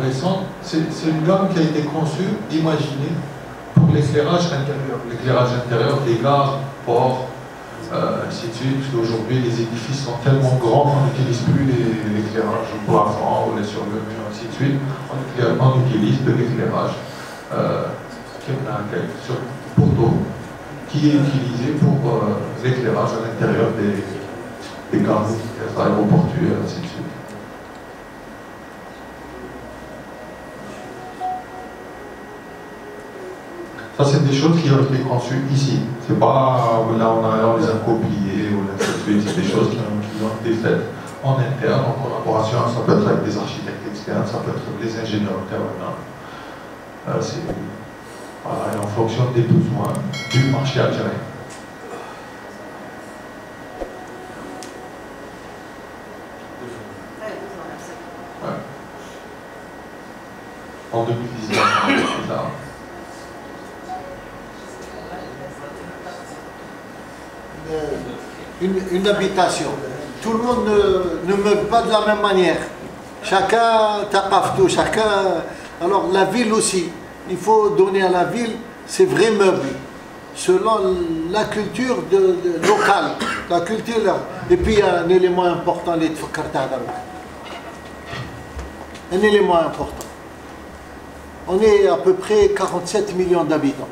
récente, c'est une gamme qui a été conçue, imaginée pour l'éclairage intérieur. L'éclairage intérieur des gares, ports, ainsi de suite, parce qu'aujourd'hui les édifices sont tellement grands qu'on n'utilise plus l'éclairage au plafond ou sur le mur, ainsi de suite. On utilise de l'éclairage sur poteau qui est utilisé pour l'éclairage à l'intérieur des gares aéroportuaires, ainsi de suite. Ça, c'est des choses qui ont été conçues ici. C'est pas là on les a copiées ou ainsi de suite. C'est des choses qui ont été faites en interne, en collaboration. Ça peut être avec des architectes externes, ça peut être avec des ingénieurs intervenants. Voilà, et en fonction des besoins du marché algérien. Ouais. En 2019, c'est ça. Une habitation. Tout le monde ne meuble pas de la même manière. Chacun taqaf tout, chacun. Alors la ville aussi, il faut donner à la ville ses vrais meubles, selon la culture locale, la culture. Et puis il y a un élément important, un élément important. On est à peu près 47 millions d'habitants.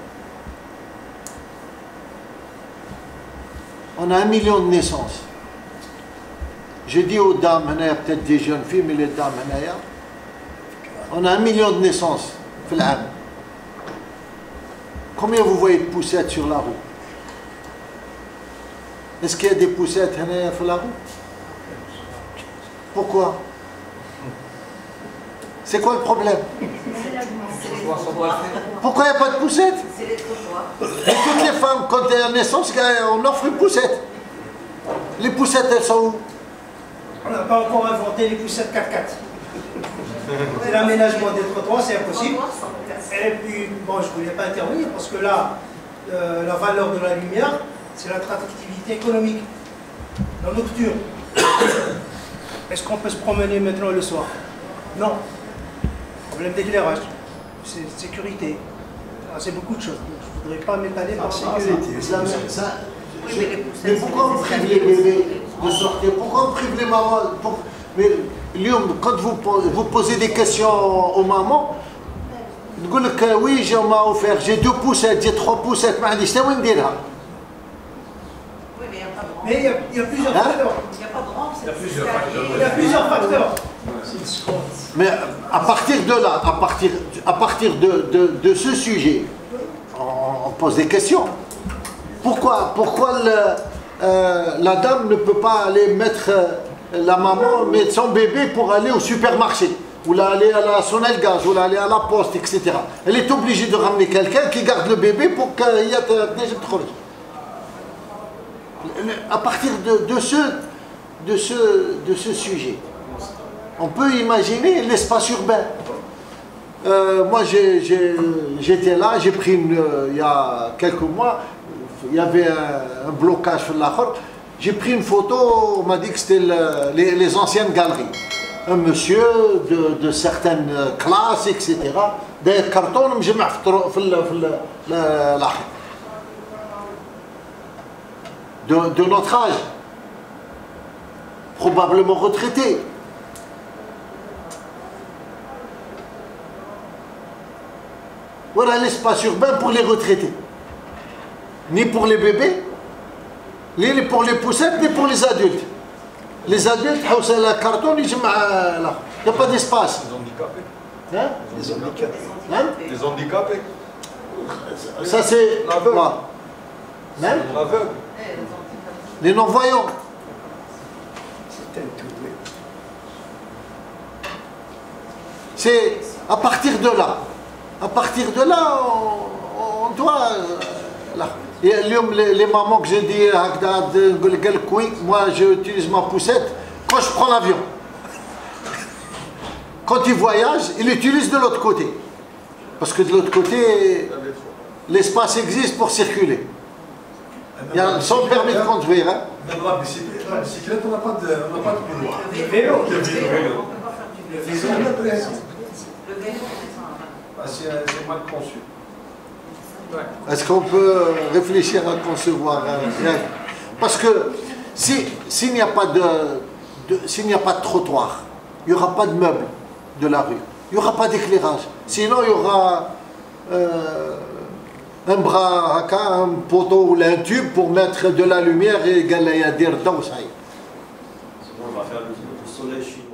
On a 1 million de naissances. Je dis aux dames, peut-être des jeunes filles, mais les dames, on a 1 million de naissances. Combien vous voyez de poussettes sur la roue? Est-ce qu'il y a des poussettes sur la roue? Pourquoi? C'est quoi le problème? Pourquoi il n'y a pas de poussette? Et toutes les femmes, quand elles ont naissance, on offre une poussette. Les poussettes, elles sont où? On n'a pas encore inventé les poussettes 4x4. C'est l'aménagement des trottoirs, c'est impossible. Et puis, bon, je ne voulais pas intervenir parce que là, la valeur de la lumière, c'est l'attractivité économique. La nocturne. Est-ce qu'on peut se promener maintenant le soir? Non. Problème d'éclairage, c'est sécurité. C'est beaucoup de choses. Je ne voudrais pas m'étaler par sécurité. Mais pourquoi on prive les bébés de sortir? Pourquoi on prive les mamans? Mais quand vous posez des questions aux mamans, vous dites que oui, on m'a offert, j'ai 2 poussettes, j'ai 3 poussettes, mais c'est où dire? Mais il y a plusieurs facteurs. Il n'y a pas de rampe, il y a plusieurs facteurs. Mais à partir de là, à partir de ce sujet, on pose des questions. Pourquoi la dame ne peut pas aller mettre, la maman mettre son bébé pour aller au supermarché, ou aller à la Sonelgaz, ou aller à la poste, etc. Elle est obligée de ramener quelqu'un qui garde le bébé pour qu'il y ait déjà de trouver. À partir de ce sujet, on peut imaginer l'espace urbain. Moi, j'étais là, j'ai pris il y a quelques mois, il y avait un blocage sur l'Akhor. J'ai pris une photo, on m'a dit que c'était les anciennes galeries. Un monsieur de certaines classes, etc. Des cartons, de notre âge, probablement retraité. Voilà l'espace urbain pour les retraités. Ni pour les bébés, ni pour les poussettes, ni pour les adultes. Les adultes, la carton, il n'y a pas d'espace. Les handicapés. Hein? Les handicapés. Hein? Les handicapés. Ça c'est... L'aveugle. Hein? L'aveugle. Les non-voyants. C'est à partir de là. À partir de là, on doit... les mamans que j'ai dit, moi j'utilise ma poussette quand je prends l'avion. Quand ils voyagent, ils l'utilisent de l'autre côté. Parce que de l'autre côté, l'espace existe pour circuler. Il y a son permis de conduire. Hein. La bicyclette, on n'a pas de couloir. Le vélo. Le c'est mal conçu. Est-ce qu'on peut réfléchir à concevoir parce que s'il n'y a pas s'il n'y a pas de trottoir, il n'y aura pas de meubles de la rue, il n'y aura pas d'éclairage. Sinon, il y aura un bras, un poteau ou un tube pour mettre de la lumière et on va faire le soleil.